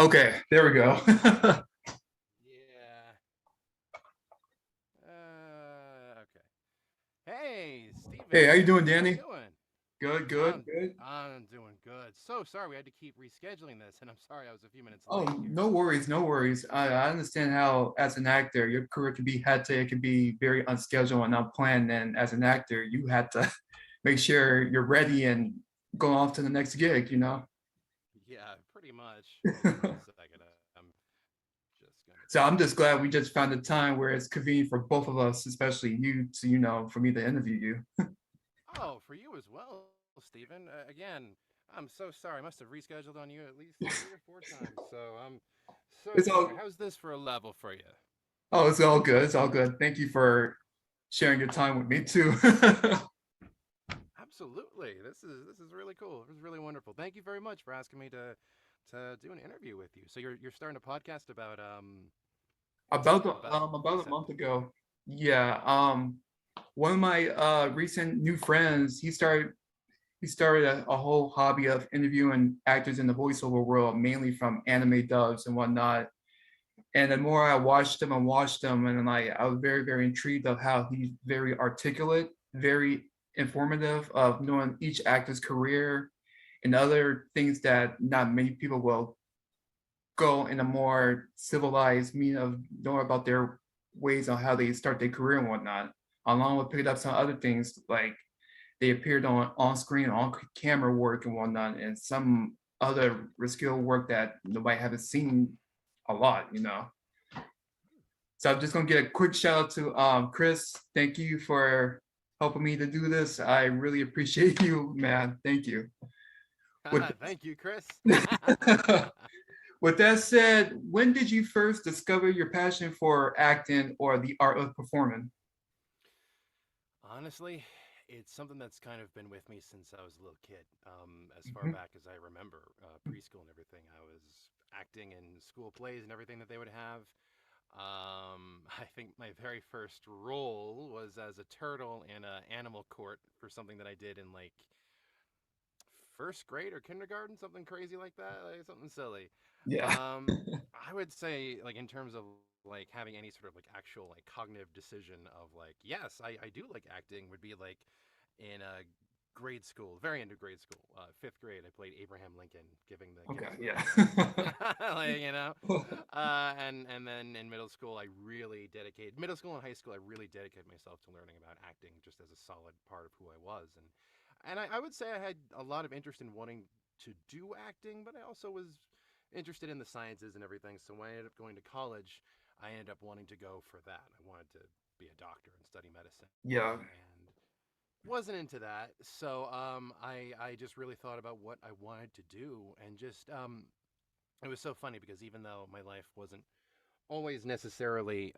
Okay, there we go. Yeah. Okay. Hey, Hey, how Steven. you doing, How you Danny? doing? Good, good, I'm good. I'm doing good. So sorry we had to keep rescheduling this, and I'm sorry I was a few minutes Oh, late here. no worries, no worries. I understand how, as an actor, your career can be hectic, it can be very unscheduled and unplanned. And as an actor, you had to make sure you're ready and go off to the next gig, you know? Yeah, pretty much. Hold on a second. I'm just gonna So take I'm this just glad we off. just found a time where it's convenient for both of us, especially you, to, for me to interview you. Oh, for you as well, Steven. Again, I'm so sorry. I must have rescheduled on you at least 3 or 4 times. So I'm so It's sorry. all, How's this for a level for you? oh, it's all good. It's all good. Thank you for sharing your time with me too. Absolutely. This is really cool. This is really wonderful. Thank you very much for asking me to do an interview with you. So you're starting a podcast about About voice a month acting. ago. Yeah. One of my recent new friends, he started a whole hobby of interviewing actors in the voiceover world, mainly from anime dubs and whatnot. And the more I watched him and watched him, and like I was very, very intrigued of how he's very articulate, very informative of knowing each actor's career and other things that not many people will go in a more civilized mean of knowing about their ways on how they start their career and whatnot. Along with picking up some other things like they appeared on screen, on camera work and whatnot, and some other skill work that nobody haven't seen a lot. So I'm just gonna get a quick shout out to Chris. Thank you for helping me to do this. I really appreciate you, man. Thank you. With Thank you, Chris. with that said, when did you first discover your passion for acting or the art of performing? Honestly, it's something that's kind of been with me since I was a little kid. As far Mhm. back as I remember, preschool and everything, I was acting in school plays and everything that they would have. I think my very first role was as a turtle in a animal court for something that I did in like first grade or kindergarten, something crazy like that, like something silly. Yeah. Um, I would say like in terms of like having any sort of like actual like cognitive decision of like yes, I do like acting would be like in a grade school, very end of grade school, fifth grade. I played Abraham Lincoln giving the Okay. Gettysburg Yeah. Address, like and then in middle school, I really dedicated middle school and high school. I really dedicated myself to learning about acting just as a solid part of who I was, and I would say I had a lot of interest in wanting to do acting, but I also was interested in the sciences and everything. So when I ended up going to college, I ended up wanting to go for that. I wanted to be a doctor and study medicine, Yeah. and wasn't into that. So I just really thought about what I wanted to do, and just it was so funny because even though my life wasn't always necessarily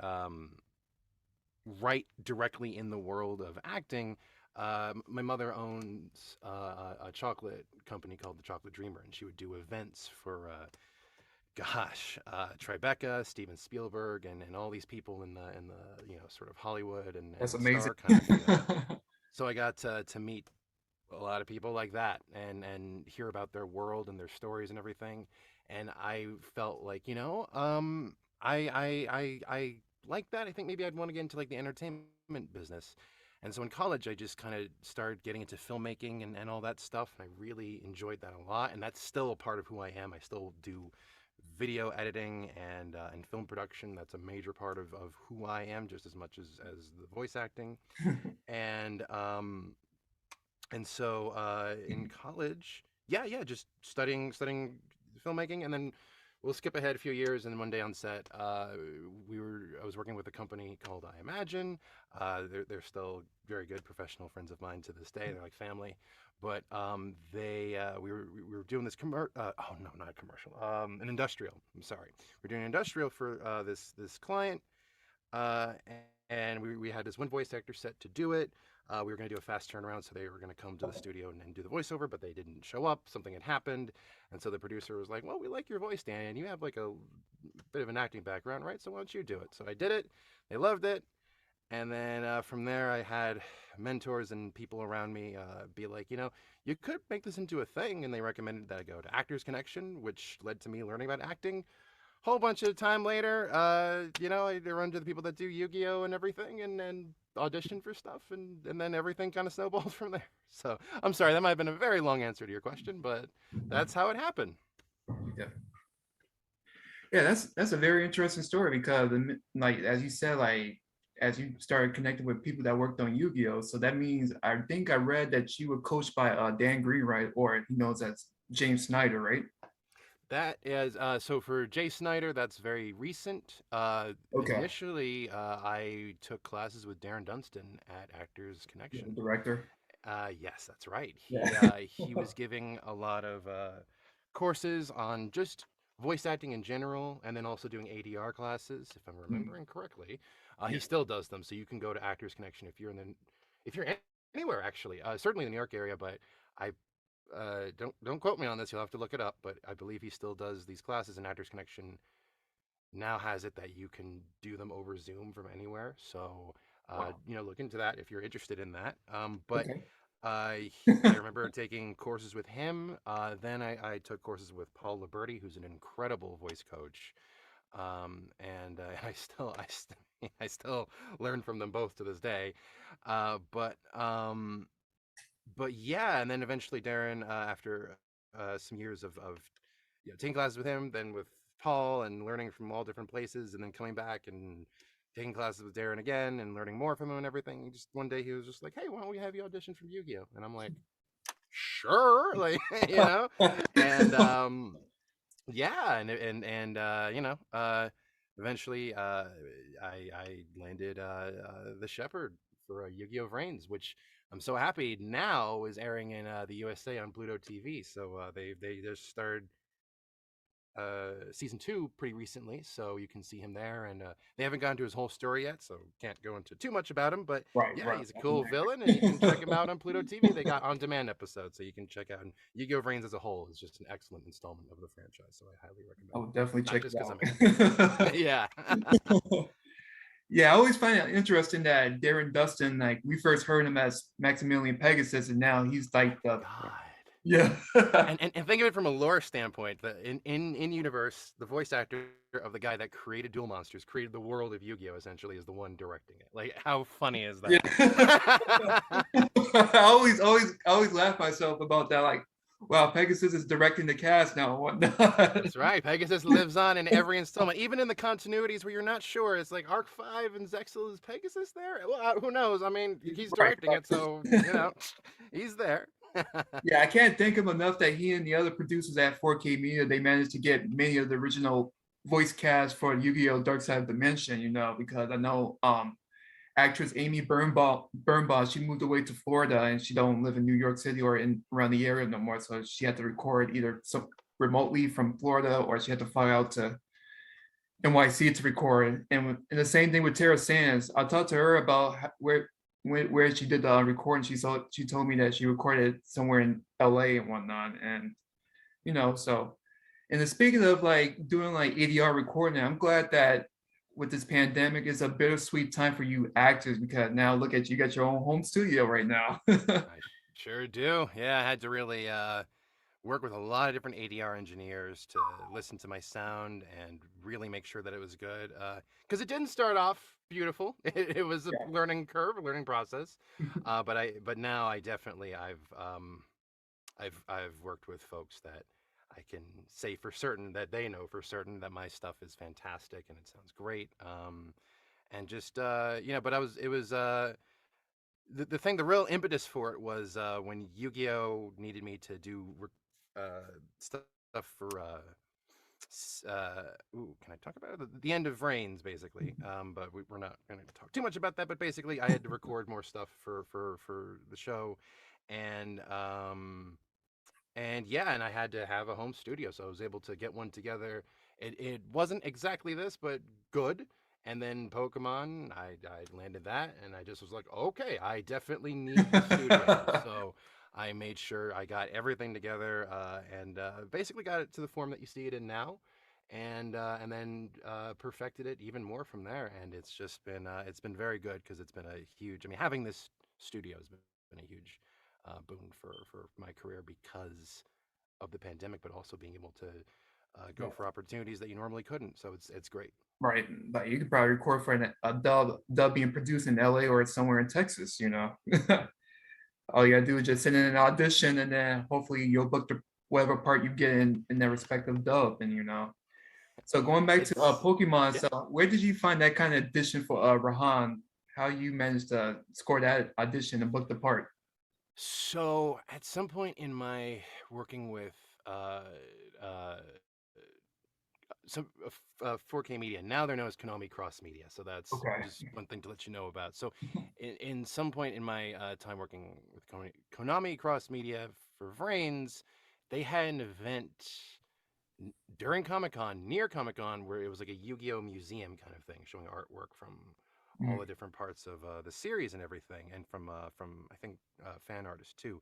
right directly in the world of acting. My mother owns a chocolate company called the Chocolate Dreamer, and she would do events for, Tribeca, Steven Spielberg, and all these people in the sort of Hollywood That's and amazing. star kind of field. So I got to meet a lot of people like that and hear about their world and their stories and everything. And I felt like I like that. I think maybe I'd want to get into like the entertainment business. And so in college, I just kind of started getting into filmmaking and all that stuff. And I really enjoyed that a lot. And that's still a part of who I am. I still do video editing and film production. That's a major part of who I am, just as much as the voice acting. And in college, yeah, just studying filmmaking, and then we'll skip ahead a few years. And one day on set, I was working with a company called I Imagine. They're still very good professional friends of mine to this day. They're like family. But we were doing this oh no, not a commercial, an industrial. I'm sorry, we're doing an industrial for this client, and we had this one voice actor set to do it. We were going to do a fast turnaround, so they were going to come to the studio and do the voiceover, but they didn't show up. Something had happened, and so the producer was like, "Well, we like your voice, Danny, and you have like a bit of an acting background, right? So why don't you do it?" So I did it. They loved it, And then from there, I had mentors and people around me be like, you could make this into a thing. And they recommended that I go to Actors Connection, which led to me learning about acting. Whole bunch of time later, I run to the people that do Yu-Gi-Oh and everything, and audition for stuff, and then everything kind of snowballed from there. So I'm sorry, that might have been a very long answer to your question, but that's how it happened. Yeah. Yeah, that's a very interesting story because like as you said, like as you started connecting with people that worked on Yu-Gi-Oh, so that means I think I read that you were coached by Dan Green, right? Or he knows as James Snyder, right? That is so for Jay Snyder. That's very recent. Okay. Initially, I took classes with Darren Dunstan at Actors Yeah, the Connection. director. Yes, that's right. Yeah. He was giving a lot of courses on just voice acting in general, and then also doing ADR classes, if I'm Hmm. remembering correctly. He Yeah. still does them, so you can go to Actors Connection if you're anywhere actually. Certainly in the New York area, but I don't quote me on this. You'll have to look it up, but I believe he still does these classes, and Actors Connection now has it that you can do them over Zoom from anywhere. So, Wow. look into that if you're interested in that. But Okay. I remember taking courses with him. Then I took courses with Paul Liberti, who's an incredible voice coach. And I still learn from them both to this day. Uh, but um, but yeah, and then eventually Darren, after some years of taking classes with him, then with Paul, and learning from all different places, and then coming back and taking classes with Darren again and learning more from him and everything. Just one day he was just like, "Hey, why don't we have you audition for Yu-Gi-Oh?" And I'm like, "Sure," like and yeah, eventually I landed the Shepherd for Yu-Gi-Oh! VRains, which I'm so happy now is airing in the USA on Pluto TV. So they just started season 2 pretty recently, so you can see him there, and they haven't gone to his whole story yet, so can't go into too much about him. But Right, yeah, right. he's a cool villain, and you can check him out on Pluto TV. They got on-demand episodes, so you can check out. And Yu-Gi-Oh! VRains as a whole is just an excellent installment of the franchise, so I highly I recommend would it. definitely Not check just it because I'm out. in it. Yeah. Yeah, I always find it interesting that Darren Dustin, like we first heard him as Maximilian Pegasus, and now he's Oh like my the god. yeah. And think of it from a lore standpoint. In universe, the voice actor of the guy that created Duel Monsters, created the world of Yu-Gi-Oh, essentially, is the one directing it. Like, how funny is Yeah. that? I always laugh myself about that. Like, wow, Pegasus is directing the cast now and whatnot. That's right. Pegasus lives on in every installment, even in the continuities where you're not sure. It's like Arc 5 and Zexel, is Pegasus there? Well, who knows? I mean, he's Right, directing it, so right. he's there. Yeah, I can't think of enough that he and the other producers at 4K Media they managed to get many of the original voice cast for Yu-Gi-Oh! Dark Side of Dimension, because I know actress Amy Birnbaugh, she moved away to Florida and she don't live in New York City or in around the area no more. So she had to record either remotely from Florida or she had to fly out to NYC to record. And the same thing with Tara Sands. I talked to her about where she did the recording. She told me that she recorded somewhere in LA and whatnot. And so and then speaking of like doing like ADR recording, I'm glad that with this pandemic, it's a bittersweet time for you actors because now look at you, got your own home studio right now. I sure do. Yeah, I had to really work with a lot of different ADR engineers to listen to my sound and really make sure that it was good. Because it didn't start off beautiful. It was a Yeah. learning curve, a learning process. But now I've worked with folks that I can say for certain that they know for certain that my stuff is fantastic and it sounds great. And just but it was the real impetus for it was when Yu-Gi-Oh needed me to do stuff for can I talk about it? The end of Reigns, basically. But we're not going to talk too much about that. But basically, I had to record more stuff for the show, and yeah, and I had to have a home studio, so I was able to get one together. It wasn't exactly this, but good. And then Pokemon, I landed that, and I just was like, okay, I definitely need the studio. So I made sure I got everything together, and basically got it to the form that you see it in now. and then perfected it even more from there. And it's been very good because it's been a huge. I mean, having this studio has been a huge boon for my career because of the pandemic, but also being able to go Yeah. for opportunities that you normally couldn't. So it's great. Right. Like you could probably record for a dub being produced in LA or somewhere in Texas, you know. All you gotta do is just send in an audition and then hopefully you'll book the whatever part you get in their respective dub, and you know. So going back to It's Pokemon, yeah. so where did you find that kind of audition for Raihan? How you managed to score that audition and book the part? So at some point in my working with uh, uh, some 4K media, now they're known as Konami Cross Media. So that's Okay. just one thing to let you know about. So in some point in my time working with Konami Cross Media for VRains, they had an event during Comic Con, near Comic Con, where it was like a Yu-Gi-Oh museum kind of thing, showing artwork from all Mm, the different parts of the series and everything, and from I think fan artists too.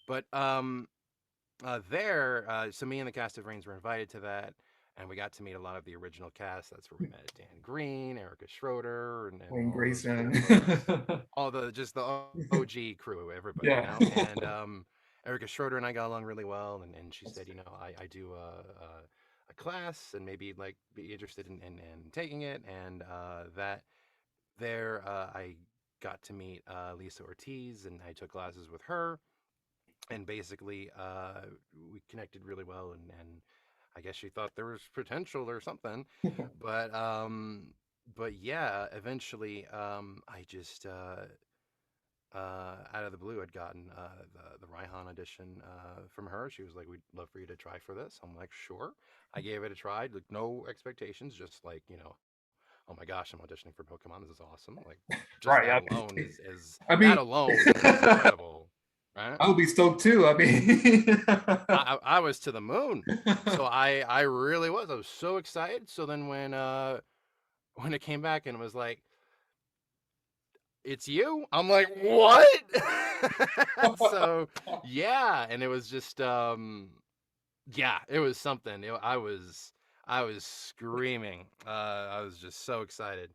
But so me and the cast of Reigns were invited to that, and we got to meet a lot of the original cast. That's where we met Dan Green, Erica Schroeder, and Wayne all those Grayson. cool folks, all the just the OG crew, everybody, you Yeah. know. And Erica Schroeder and I got along really well, and she That's said, I do a class and maybe like be interested in taking it, and that there I got to meet Lisa Ortiz, and I took classes with her, and basically we connected really well, and I guess she thought there was potential or something, but yeah, eventually I just out of the blue had gotten the Raihan audition from her. She was like, "We'd love for you to try for this." I'm like, "Sure." I gave it a try, like no expectations, just like oh my gosh, I'm auditioning for Pokemon. This is awesome. Like just Right. that alone is I that mean, alone is incredible, right? I would be stoked too. I mean, I was to the moon. So I really was. I was so excited. So then when it came back and it was like, it's you, I'm like, what? So yeah, and it was just yeah, it was something. I was screaming. I was just so excited,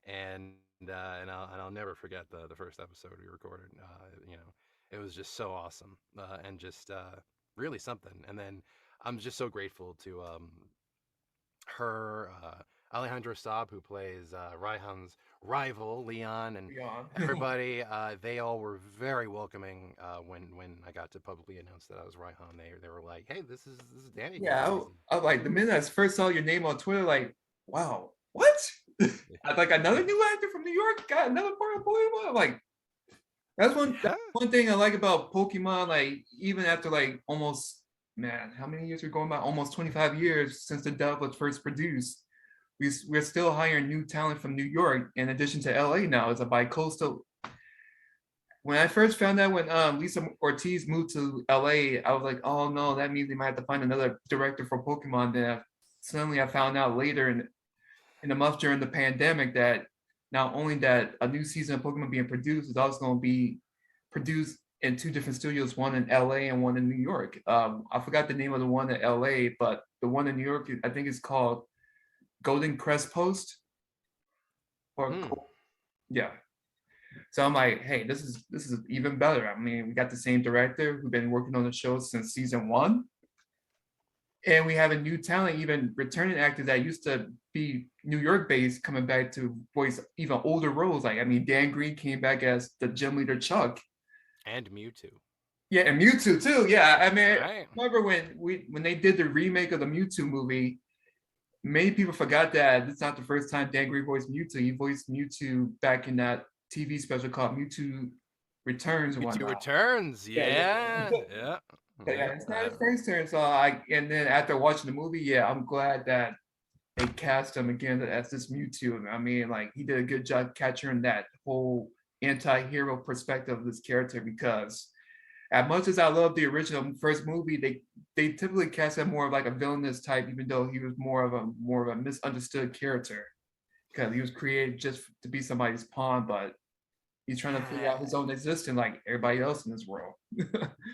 and I'll never forget the first episode we recorded. It was just so awesome, and just really something. And then I'm just so grateful to her, Alejandro Saab, who plays Raihan's rival, Leon, and yeah. everybody. They all were very welcoming when I got to publicly announce that I was Raihan. They were like, "Hey, this is Danny again." Yeah, I like the minute I first saw your name on Twitter, like, wow, what? I like another new actor from New York got another part of Pokemon. Like, that's Yeah. one thing I like about Pokemon. Like, even after like almost, man, how many years we're going by? Almost 25 years since the dub was first produced. We're still hiring new talent from New York in addition to LA now as a bi-coastal. When I first found out when Lisa Ortiz moved to LA, I was like, oh no, that means they might have to find another director for Pokemon. Then suddenly I found out later in the month during the pandemic that not only that a new season of Pokemon being produced is also going to be produced in two different studios, one in LA and one in New York. I forgot the name of the one in LA, but the one in New York, I think is called Golden Crest Post or Hmm. yeah. So I'm like, hey, this is even better. I mean, we got the same director who's been working on the show since season one, and we have a new talent, even returning actors that used to be New York based, coming back to voice even older roles. Like, I mean, Dan Green came back as the gym leader Chuck. And Mewtwo. Yeah, and Mewtwo too. Yeah, I mean, I Right. remember when they did the remake of the Mewtwo movie. Many people forgot that it's not the first time Dan Green voiced Mewtwo. He voiced Mewtwo back in that TV special called Mewtwo Returns and Mewtwo whatnot. returns. Yeah, Yeah. yeah. Yeah. But yeah, Yeah. it's not his first turn. So and then after watching the movie, yeah, I'm glad that they cast him again as this Mewtwo. I mean, like he did a good job capturing that whole anti-hero perspective of this character because as much as I love the original first movie, they typically cast him more of like a villainous type, even though he was more of a misunderstood character because he was created just to be somebody's pawn. But He's trying to figure Yeah, out his own existence like everybody else in this world.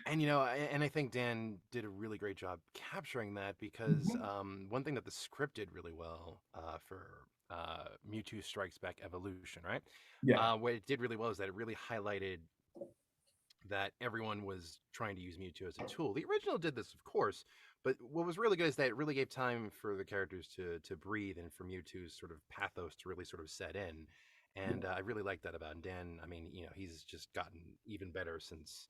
and and I think Dan did a really great job capturing that because one thing that the script did really well for Mewtwo Strikes Back Evolution, right? Yeah. What it did really well is that it really highlighted that everyone was trying to use Mewtwo as a tool. The original did this, of course, but what was really good is that it really gave time for the characters to breathe and for Mewtwo's sort of pathos to really sort of set in. And I really like that about Dan. I mean, he's just gotten even better since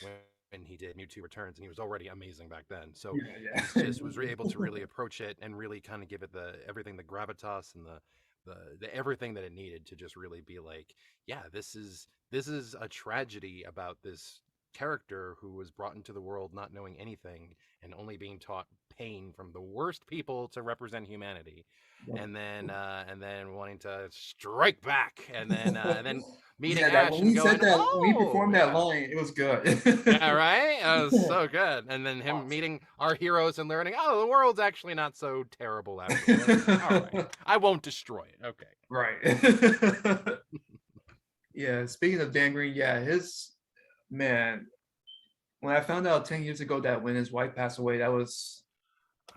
when he did Mewtwo Returns, and he was already amazing back then. So Yeah, he's just was able to really approach it and really kind of give it the everything, the gravitas and the everything that it needed to just really be like, yeah, this is a tragedy about this character who was brought into the world not knowing anything and only being taught pain from the worst people to represent humanity, yeah. and then wanting to strike back, and then meeting Yeah, that Ash when and he said going, that, when he oh performed that yeah. line, it was good. Yeah, right. That was so good. And then him Awesome. meeting our heroes and learning, oh, the world's actually not so terrible after all. Okay, all right. I won't destroy it. Okay. Right. Yeah, speaking of Dan Green, yeah, his man, when I found out 10 years ago that when his wife passed away, that was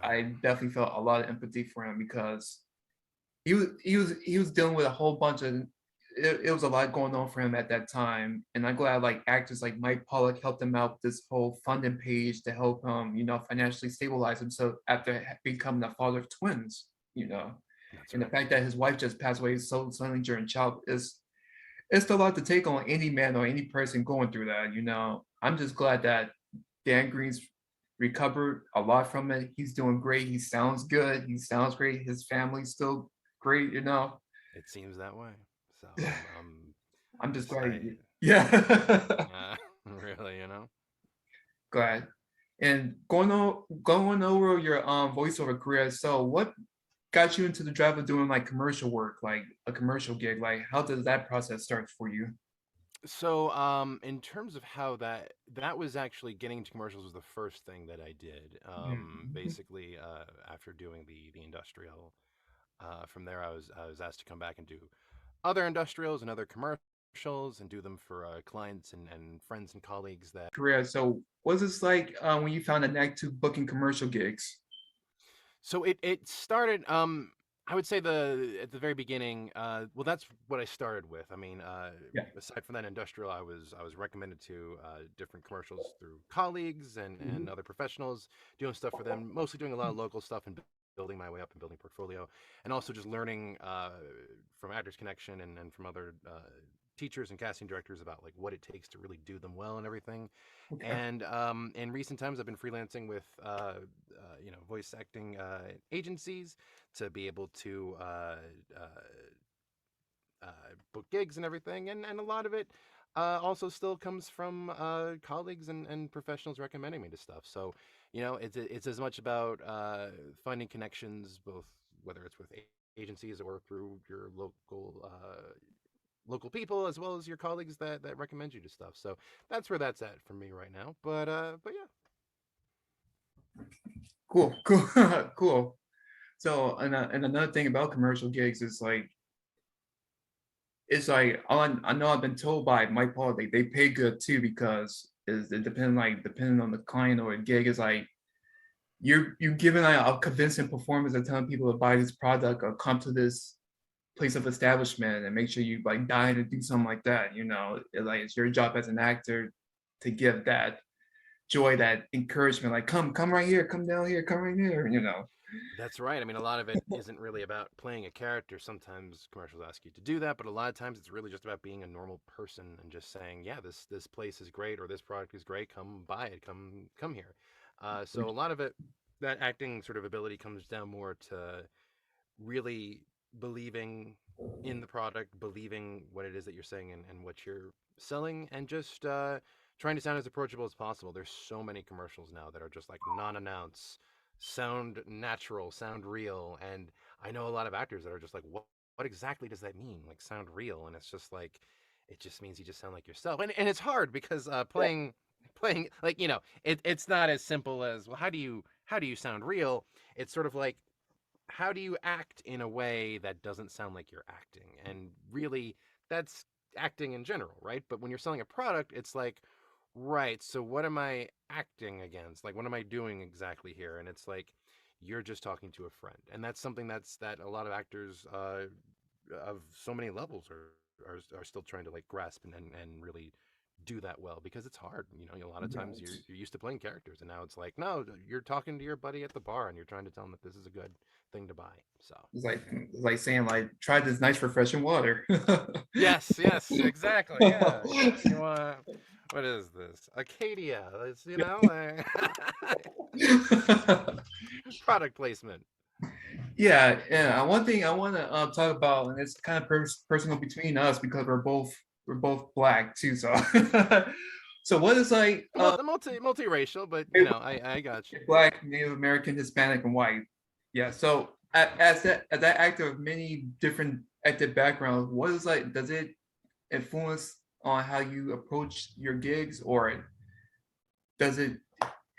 I Oh, definitely felt a lot of empathy for him because he was dealing with a whole bunch of it was a lot going on for him at that time. And I'm glad like actors like Mike Pollock helped him out with this whole funding page to help him, financially stabilize himself after becoming a father of twins. that's And the right. fact that his wife just passed away so suddenly during child is it's a lot to take on any man or any person going through that. I'm just glad that Dan Green's recovered a lot from it. He's doing great. He sounds good. He sounds great. His family's still great. It seems that way. So I'm I'm just just, glad. Yeah. really, Glad. And going over your voiceover career. So what got you into the drive of doing like commercial work, like a commercial gig? Like how does that process start for you? So, in terms of how that was actually getting into commercials was the first thing that I did. Mhm. Basically, after doing the industrial, from there I was asked to come back and do other industrials and other commercials and do them for clients and friends and colleagues that. Career. So was this like when you found a knack to booking commercial gigs? So it started. I would say the at the very beginning. Well, that's what I started with. I mean, Yeah. aside from that industrial, I was recommended to different commercials through colleagues and Mhm. other professionals doing stuff for them. Mostly doing a lot of local stuff and building my way up and building portfolio, and also just learning from Actors Connection and from other teachers and casting directors about like what it takes to really do them well and everything. Okay. And in recent times, I've been freelancing with voice acting agencies to be able to book gigs and everything, and a lot of it also still comes from colleagues and professionals recommending me to stuff. So it's as much about finding connections, both whether it's with agencies or through your local people, as well as your colleagues that recommend you to stuff. So that's where that's at for me right now. But yeah. Cool. Cool. Cool. So and another thing about commercial gigs is like it's like I know I've been told by Mike Paul they pay good too because is it depending on the client or a gig is like you're giving like a convincing performance and telling people to buy this product or come to this place of establishment and make sure you like die to do something like that. Like it's your job as an actor to give that joy, that encouragement, like come right here, come down here, come right here. That's right. I mean, a lot of it isn't really about playing a character. Sometimes commercials ask you to do that, but a lot of times it's really just about being a normal person and just saying, "Yeah, this place is great or this product is great. Come buy it. Come here." So a lot of it, that acting sort of ability comes down more to really believing in the product, believing what it is that you're saying and what you're selling, and just trying to sound as approachable as possible. There's so many commercials now that are just like non-announce, sound natural, sound real, and I know a lot of actors that are just like, what exactly does that mean? Like sound real, and it's just like, it just means you just sound like yourself, and it's hard because playing like it's not as simple as, well, how do you sound real. It's sort of like, how do you act in a way that doesn't sound like you're acting? And really, that's acting in general, right? But when you're selling a product, it's like, right, so what am I acting against? Like, what am I doing exactly here? And it's like, you're just talking to a friend. And that's something that a lot of actors of so many levels are still trying to like grasp and really do that well, because it's hard. A lot of times Right. you're used to playing characters, and now it's like, no, you're talking to your buddy at the bar and you're trying to tell him that this is a good thing to buy. So It's like saying like try this nice refreshing water. yes, yes, exactly. Yeah, yeah. You want, what is this? Acadia. It's, product placement. Yeah, yeah. One thing I want to talk about, and it's kind of personal between us because we're both black too. So, so what is like Multiracial, but I got you. black, Native American, Hispanic, and white? Yeah. So as that actor of many different active backgrounds, what is like? Does it influence on how you approach your gigs, or does it?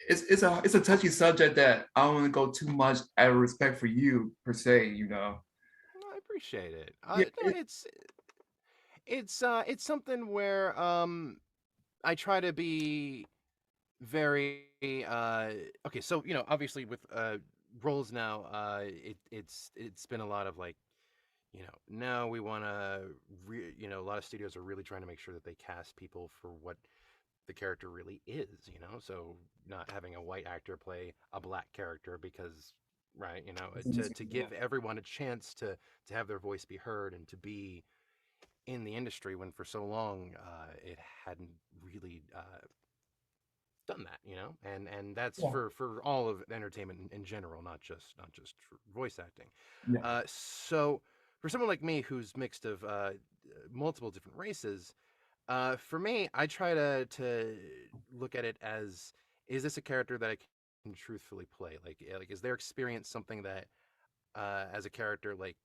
It's a touchy subject that I don't want to go too much out of respect for you per se. No, I appreciate it. Yeah. No, it's something where I try to be very okay. So obviously with roles now, it's been a lot of like, now we want to a lot of studios are really trying to make sure that they cast people for what the character really is, so not having a white actor play a black character, because right, to give everyone a chance to have their voice be heard and to be in the industry, when for so long it hadn't really done that, and that's Yeah. for all of entertainment in general, not just for voice acting. Yeah. So for someone like me who's mixed of multiple different races, for me, I try to look at it as, is this a character that I can truthfully play? Like is their experience something that as a character, like,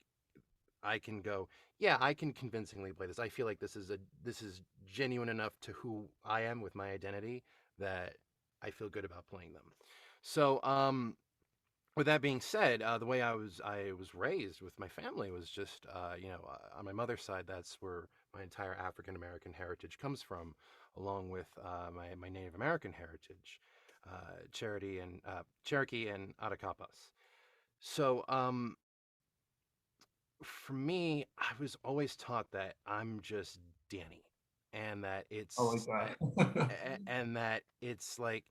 I can go, yeah, I can convincingly play this. I feel like this is genuine enough to who I am with my identity, that I feel good about playing them. So, with that being said, the way I was raised with my family was just, on my mother's side, that's where my entire African American heritage comes from, along with my Native American heritage, Cherokee and Attakapas. So, for me, I was always taught that I'm just Danny, and that I like it's that. and that it's like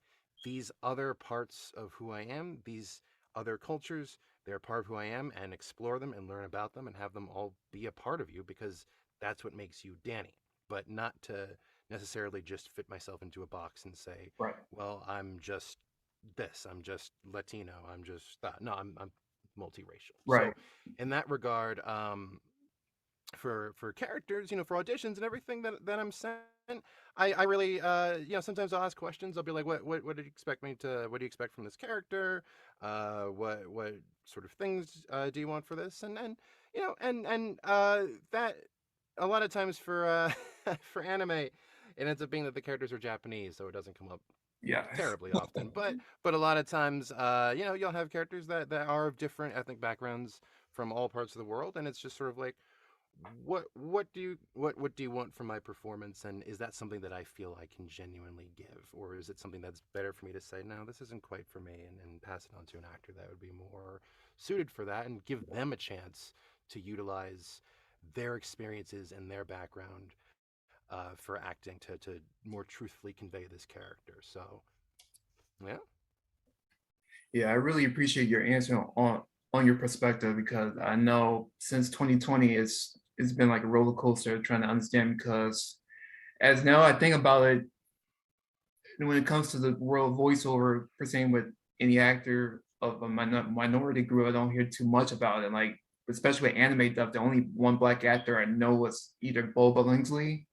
these other parts of who I am, these other cultures, they're a part of who I am, and explore them and learn about them and have them all be a part of you, because that's what makes you Danny. But not to necessarily just fit myself into a box and say, Right. well, I'm just this, I'm just Latino, I'm just that. No, I'm multiracial. Right. So in that regard, for characters, for auditions and everything that I'm sent, I really sometimes I'll ask questions. I'll be like, what do you expect what do you expect from this character? What sort of things do you want for this? And that a lot of times for for anime, it ends up being that the characters are Japanese, so it doesn't come up Yeah. terribly often. But a lot of times, you'll have characters that are of different ethnic backgrounds from all parts of the world, and it's just sort of like, what do you want from my performance, and is that something that I feel I can genuinely give, or is it something that's better for me to say, no, this isn't quite for me, and pass it on to an actor that would be more suited for that, and give them a chance to utilize their experiences and their background for acting to more truthfully convey this character. So yeah. Yeah, I really appreciate your answer on your perspective because I know since 2020 it's been like a roller coaster trying to understand because as now I think about it, when it comes to the world of voiceover, per se with any actor of a minority group, I don't hear too much about it. Like especially with anime stuff, the only one black actor I know was either Bo Billingsley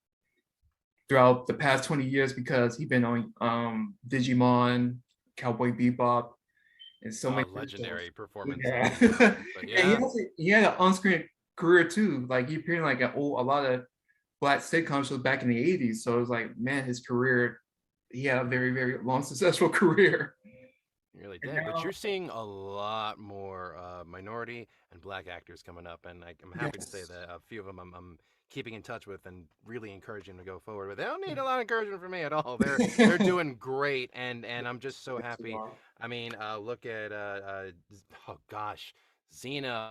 throughout the past 20 years because he's been on Digimon, Cowboy Bebop, and so many other shows. Legendary performance in Yeah. Digimon, but And yeah. he had an on-screen career too. Like he appeared in like a lot of black sitcom shows back in the 80s. So it was like, man, his career, he had a very, very long, successful career. You really And did. But now, you're seeing a lot more minority and black actors coming up, and I'm happy to say yes, that a few of them I'm keeping in touch with and really encouraging them to go forward. But they don't need a lot of encouragement from me at all. They're doing great, and I'm just so yes, you happy. are. I mean, look at oh gosh, Zeno,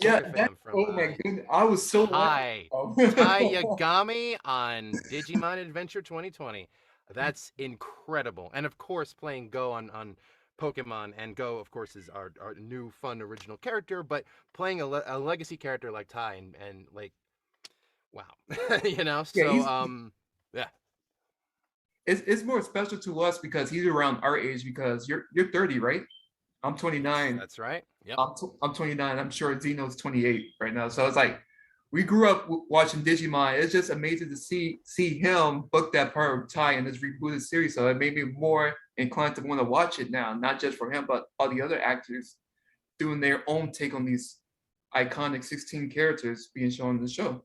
Yeah, that. Pokefam from Oh my goodness, I was so Tai happy. Yagami on Digimon Adventure 2020. That's incredible. And of course, playing Go on Pokemon, and Go, of course, is our new fun original character. But playing a legacy character like Tai, and like, wow, you know. Yeah, So yeah, it's more special to us because he's around our age because you're 30, right? I'm yes, 29. that's right. Yep, I'm 29. I'm sure Zeno's 28 right now. So it's like we grew up watching Digimon. It's just amazing to see him book that part of Tai in this rebooted series. So it made me more inclined to want to watch it now, not just for him, but all the other actors doing their own take on these iconic 16 characters being shown in the show.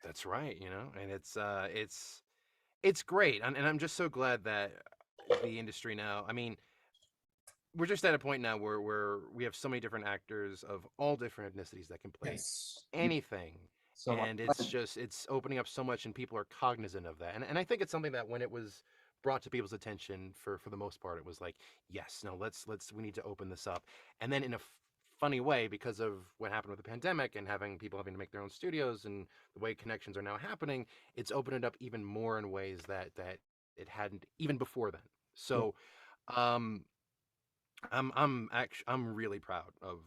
that's right. You know, and it's great, and I'm just so glad that the industry now. I mean, we're just at a point now where we have so many different actors of all different ethnicities that can play Yes. anything, So and it's opening up so much, and people are cognizant of that, and I think it's something that when it was brought to people's attention for the most part, it was like, yes, no, let's we need to open this up. And then in a funny way, because of what happened with the pandemic and having people having to make their own studios and the way connections are now happening, it's opened it up even more in ways that it hadn't even before then. yeah, So um I'm really proud of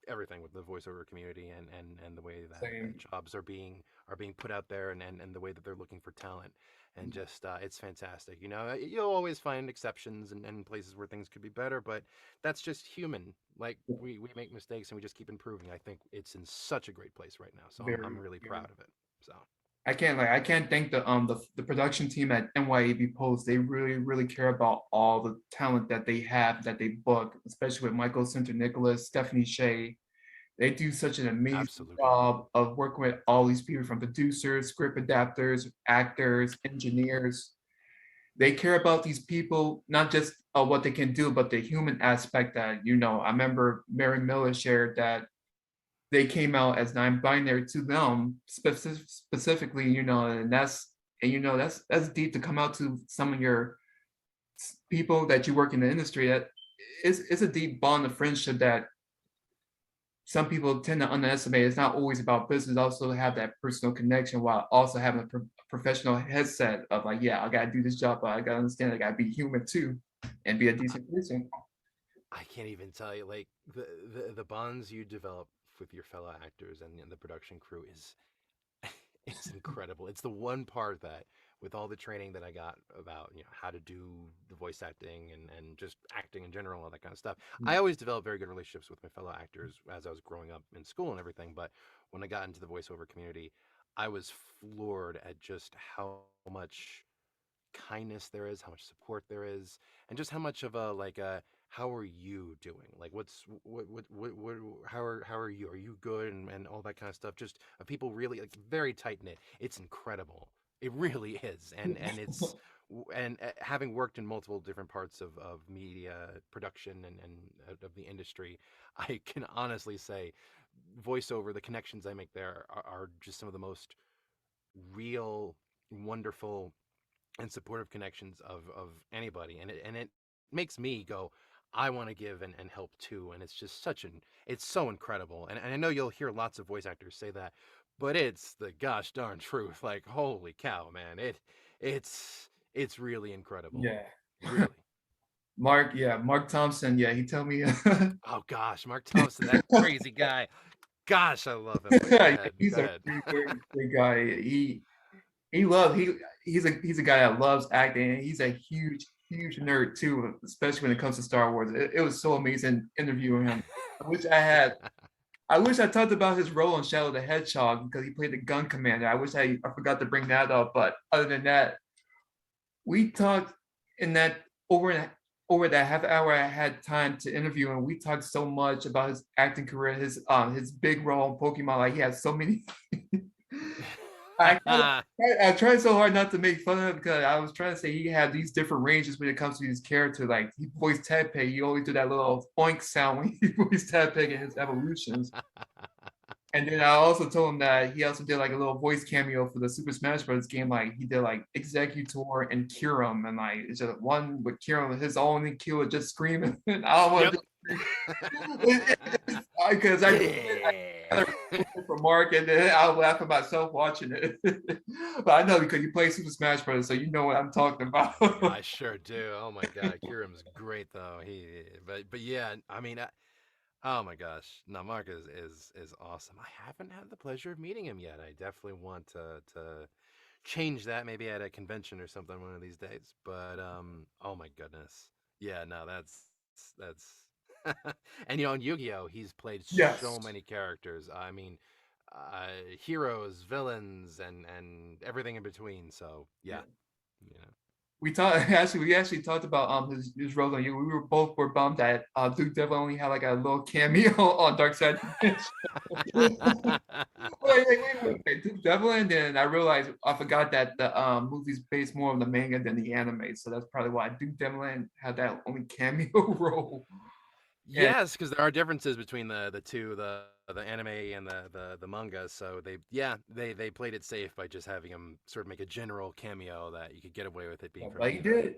everything with the voiceover community, and the way that same. jobs are being put out there, and the way that they're looking for talent, and just it's fantastic. You know, you'll always find exceptions, and places where things could be better, but that's just human. Like, we make mistakes and we just keep improving. I think it's in such a great place right now, so I'm Very, really very. proud of it. So I can't thank the production team at NYAB Post. They really care about all the talent that they have that they book, especially with Michael Center Nicholas, Stephanie Shea. They do such an amazing absolutely. job of working with all these people from producers, script adapters, actors, engineers. They care about these people, not just what they can do, but the human aspect that, I remember Mary Miller shared that they came out as non-binary to them specifically, that's deep to come out to some of your people that you work in the industry. That it's a deep bond of friendship that some people tend to underestimate. It's not always about business. Also have that personal connection while also having a professional headset of like, yeah, I gotta do this job, but I gotta understand I gotta be human too and be a decent person. I can't even tell you, like, the bonds you develop with your fellow actors and the production crew is it's incredible. It's the one part that, with all the training that I got about, how to do the voice acting and just acting in general, all that kind of stuff, I always developed very good relationships with my fellow actors as I was growing up in school and everything. But when I got into the voiceover community, I was floored at just how much kindness there is, how much support there is, and just how much of a, like, a how are you doing? Like, what how are you? Are you good? And all that kind of stuff. Just people really, like, very tight knit. It's incredible. It really is. And it's and having worked in multiple different parts of media production and of the industry, I can honestly say voiceover, the connections I make there are just some of the most real, wonderful, and supportive connections of anybody, and it makes me go, I want to give and help too. And it's just it's so incredible. And I know you'll hear lots of voice actors say that, but it's the gosh darn truth. Like, holy cow, man, it's really incredible, Yeah. really. Mark Thompson. Yeah, he told me Oh gosh, Mark Thompson, that crazy guy. Gosh, I love him. But go ahead, go he's a ahead. great guy. He loves he's a guy that loves acting. And he's a huge nerd too, especially when it comes to Star Wars. It was so amazing interviewing him. I wish I talked about his role in Shadow the Hedgehog because he played the gun commander. I forgot to bring that up, but other than that, we talked in that over that half hour I had time to interview him. We talked so much about his acting career, his big role in Pokemon. Like he has so many I tried so hard not to make fun of him because I was trying to say he had these different ranges when it comes to his character. Like he voiced Tedpeg, he always do that little oink sound when he voiced Tedpeg in his evolutions. And then I also told him that he also did like a little voice cameo for the Super Smash Bros. Game. Like he did like Executor and Kirim, and like it's just one with Kirim, his only kill was just screaming. And I was Yep. just because I Yeah. for Mark, and then I'll laugh at myself watching it. But I know because you play Super Smash Bros., so you know what I'm talking about. I sure do. Oh my God, Kirim's great though. But yeah, I mean, oh my gosh, no, Mark is awesome. I haven't had the pleasure of meeting him yet. I definitely want to change that, maybe at a convention or something one of these days. But oh my goodness, yeah, no, that's and you know, in Yu-Gi-Oh, he's played so Yes. many characters. I mean, heroes, villains, and everything in between. So Yeah. yeah, yeah. We actually talked about his roles on you. We were bummed that Duke Devil only had like a little cameo on Dark Side Dimension. Wait. Duke Devil, and then I realized I forgot that the movie's based more on the manga than the anime, so that's probably why Duke Devlin had that only cameo role. And Yes, because there are differences between the two, the anime and the manga. So they played it safe by just having him sort of make a general cameo that you could get away with it being from but he either. did,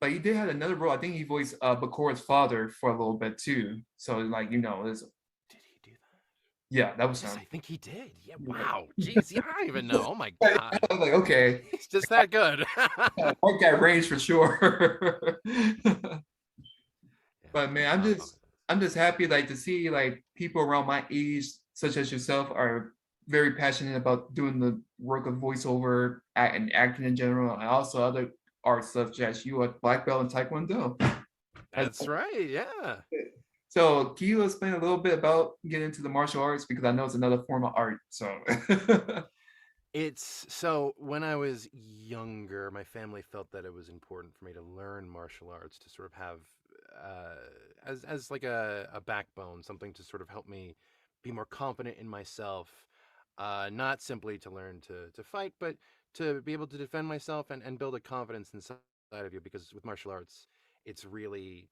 but he did have another role. I think he voiced Bakora's father for a little bit too. So like it's Did he do that? yeah, that was Yes, him. I think he did. Yeah, Yeah. wow. Jeez, yeah, I don't even know. Oh my I God. was like, okay, He's just that good. Mark that range for sure. Yeah. But man, Oh my I'm just happy like to see like people around my age, such as yourself, are very passionate about doing the work of voiceover and acting in general, and also other arts such as you at black belt and taekwondo. Has- That's right. Yeah. So can you explain a little bit about getting into the martial arts because I know it's another form of art. So It's so when I was younger, my family felt that it was important for me to learn martial arts to sort of have uh, as like a backbone, something to sort of help me be more confident in myself, not simply to learn to fight, but to be able to defend myself and build a confidence inside of you. Because with martial arts, it's really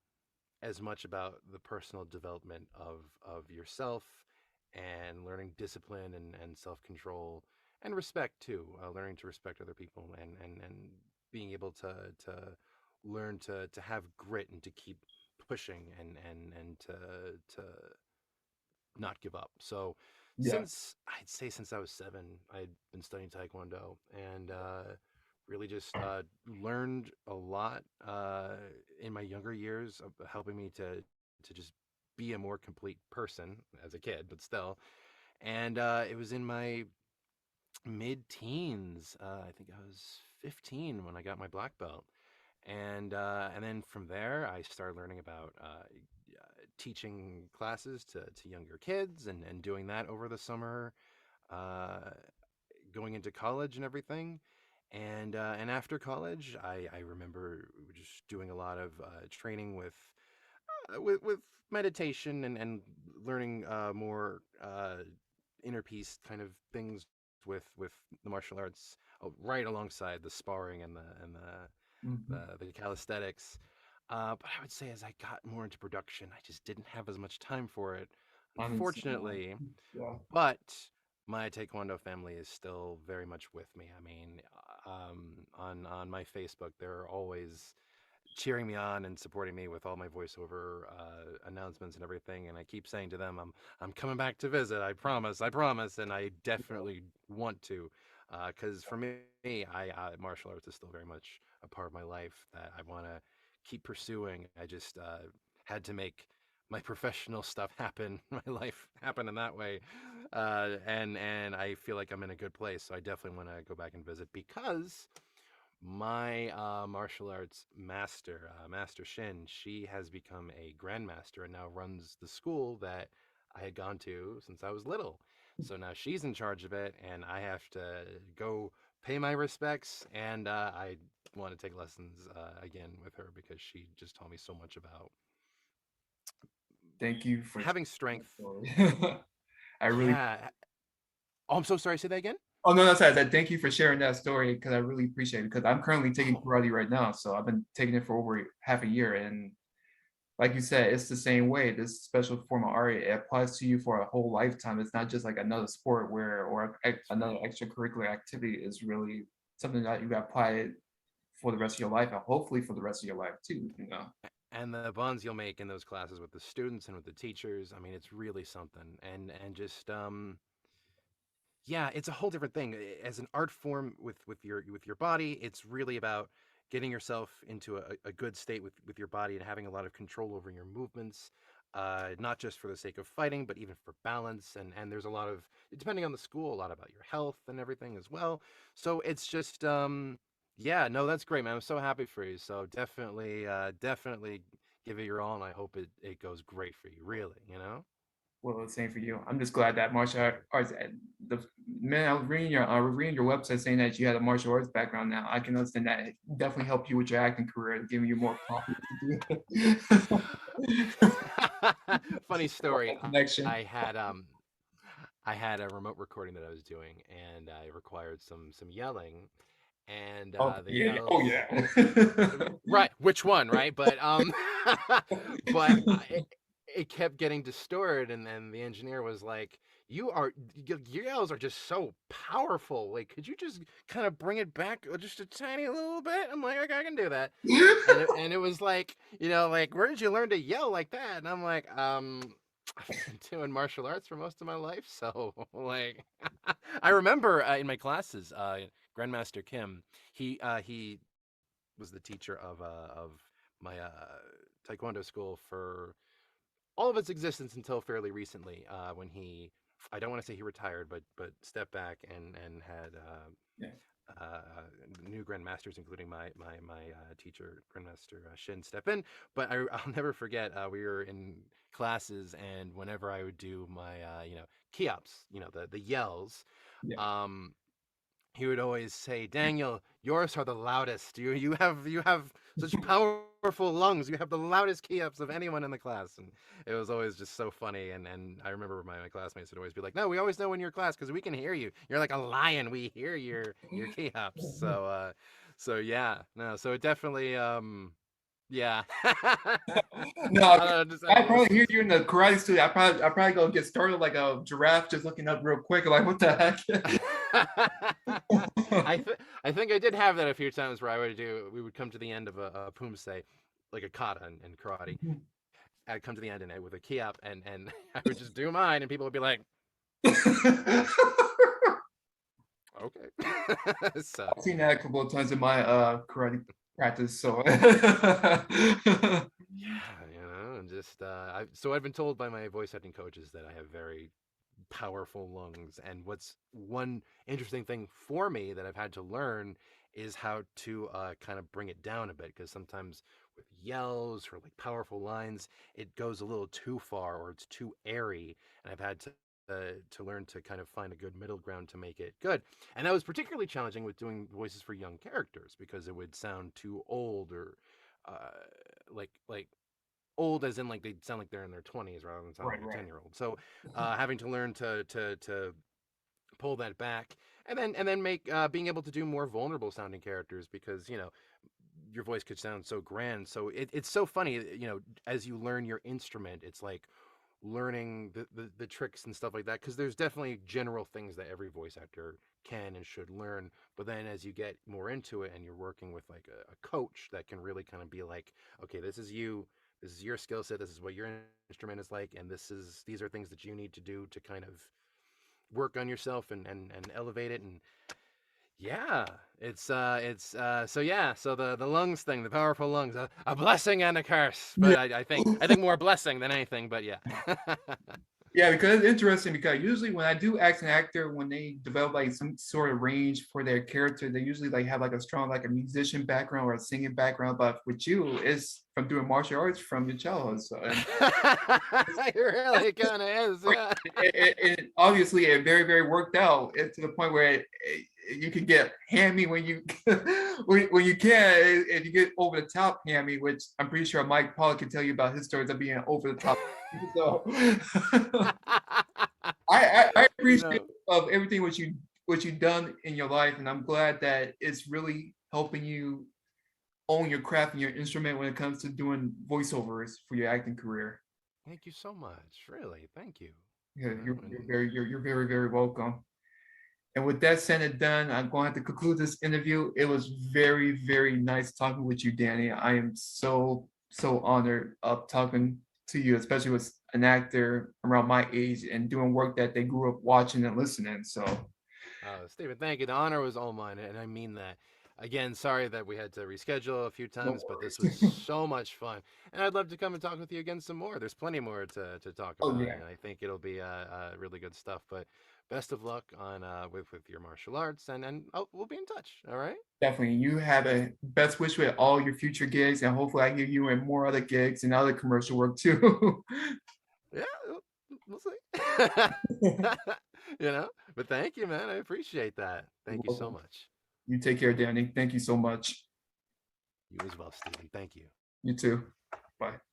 as much about the personal development of yourself and learning discipline and self-control and respect too, learning to respect other people and being able to learn to have grit and to keep pushing and to not give up. So yeah, I'd say since I was 7, I'd been studying Taekwondo and really just learned a lot in my younger years, of helping me to just be a more complete person as a kid, but still. And it was in my mid-teens. I think I was 15 when I got my black belt, and then from there I started learning about teaching classes to younger kids and doing that over the summer, uh, going into college and everything. And after college, I remember just doing a lot of training with meditation and learning more inner peace kind of things with the martial arts, right alongside the sparring mhm. the calisthenics. But I would say as I got more into production, I just didn't have as much time for it, I mean, unfortunately. yeah, But my Taekwondo family is still very much with me. I mean, on my Facebook, they're always cheering me on and supporting me with all my voiceover announcements and everything. And I keep saying to them, I'm coming back to visit. I promise, and I definitely want to, because for me, martial arts is still very much a part of my life that I want to keep pursuing. I just had to make my professional stuff happen, my life happen in that way, and I feel like I'm in a good place. So I definitely want to go back and visit because my martial arts master, Master Shin, she has become a grandmaster and now runs the school that I had gone to since I was little. So now she's in charge of it, and I have to go pay my respects. And I want to take lessons again with her because she just taught me so much about thank you for having sharing strength. that story. I really Yeah. Oh, I'm so sorry. Say that again. Oh no, that's I said thank you for sharing that story because I really appreciate it because I'm currently taking Oh, karate right now, so I've been taking it for over half a year, and like you said, it's the same way. This special form of art it applies to you for a whole lifetime. It's not just like another sport where or that's another right. extracurricular activity. Is really something that you apply it for the rest of your life, and hopefully for the rest of your life too. You know. And the bonds you'll make in those classes with the students and with the teachers, I mean, it's really something. And just yeah, it's a whole different thing. As an art form with your body, it's really about getting yourself into a good state with your body and having a lot of control over your movements, not just for the sake of fighting, but even for balance. And there's a lot of, depending on the school, a lot about your health and everything as well. So it's just yeah, no, that's great, man. I'm so happy for you. So definitely definitely give it your all, and I hope it goes great for you. Really, you know. Well, the same for you. I'm just glad that martial arts. The man, I was reading your website saying that you had a martial arts background. Now I can understand that it definitely helped you with your acting career, giving you more confidence to do it. Funny story. Connection. I had um I had a remote recording that I was doing, and I required some yelling, and Oh the yeah, oh yells. yeah. Right, which one, right? But but it kept getting distorted, and then the engineer was like, your yells are just so powerful. Like, could you just kind of bring it back just a tiny little bit?" I'm like, "Okay, I can do that." And it was like, like, "Where did you learn to yell like that?" And I'm like, I've been doing martial arts for most of my life, so like, I remember in my classes, Grandmaster Kim, he was the teacher of my taekwondo school for all of its existence until fairly recently, when he, I don't want to say he retired, but stepped back and had Yeah, new grandmasters, including my teacher, Grandmaster Shin, step in. But I'll never forget, we were in classes, and whenever I would do my kiops, the yells, yeah. um, he would always say, "Daniel, yours are the loudest. You have such powerful lungs. You have the loudest key-ups of anyone in the class." And it was always just so funny. And I remember my classmates would always be like, "No, we always know when you're in class because we can hear you. You're like a lion. We hear your key-ups." So yeah, no. So it definitely yeah. No, I don't know, just I probably hear it's you in the karate studio. I probably go get started like a giraffe, just looking up real quick, like what the heck. I think I did have that a few times where we would come to the end of a pumse, like a kata in karate. I'd come to the end and with a key up, and I would just do mine, and people would be like, "Okay." So I've seen that a couple of times in my karate practice. So yeah, and just so I've been told by my voice acting coaches that I have very powerful lungs. And what's one interesting thing for me that I've had to learn is how to kind of bring it down a bit, because sometimes with yells or like powerful lines, it goes a little too far or it's too airy, and I've had to learn to kind of find a good middle ground to make it good. And that was particularly challenging with doing voices for young characters because it would sound too old or uh, like old as in like they sound like they're in their 20s rather than sounding right, like a right. 10-year-old. So having to learn to pull that back, and then make being able to do more vulnerable sounding characters, because your voice could sound so grand. So it's so funny, as you learn your instrument, it's like learning the tricks and stuff like that, because there's definitely general things that every voice actor can and should learn. But then as you get more into it and you're working with like a coach that can really kind of be like, "Okay, this is your skill set, this is what your instrument is like, and these are things that you need to do to kind of work on yourself and elevate it." And yeah, it's so yeah, so the lungs thing, the powerful lungs, a blessing and a curse, Yeah. but I think more blessing than anything, but yeah. Yeah, because it's interesting because usually when I do act an actor, when they develop like some sort of range for their character, they usually like have like a strong like a musician background or a singing background. But with you, it's from doing martial arts from your childhood. So and It really kind of is, yeah. obviously it very very worked out to the point where you can get hammy when you when you can if you get over the top hammy, which I'm pretty sure Mike Paul can tell you about his stories of being over the top. So I appreciate No. of everything what you've done in your life, and I'm glad that it's really helping you own your craft and your instrument when it comes to doing voiceovers for your acting career. Thank you so much. Really, thank you. Yeah, You know, you're and very you're very very welcome. And with that said and done, I'm going to have to conclude this interview. It was very very nice talking with you, Danny. I am so honored of talking to you, especially with an actor around my age and doing work that they grew up watching and listening. So Stephen, thank you. The honor was all mine, and I mean that. Again, sorry that we had to reschedule a few no times, but this was worries. so much fun. And I'd love to come and talk with you again some more. There's plenty more to talk Oh about, yeah, and I think it'll be really good stuff. But best of luck on with your martial arts, and oh, we'll be in touch. All right? definitely. You have a best wish with all your future gigs, and hopefully I hear you in more other gigs and other commercial work too. Yeah, we'll see. But thank you, man. I appreciate that. You're Thank you so welcome. much. You take care, Danny. Thank you so much. You as well, Stevie. Thank you. You too. Bye.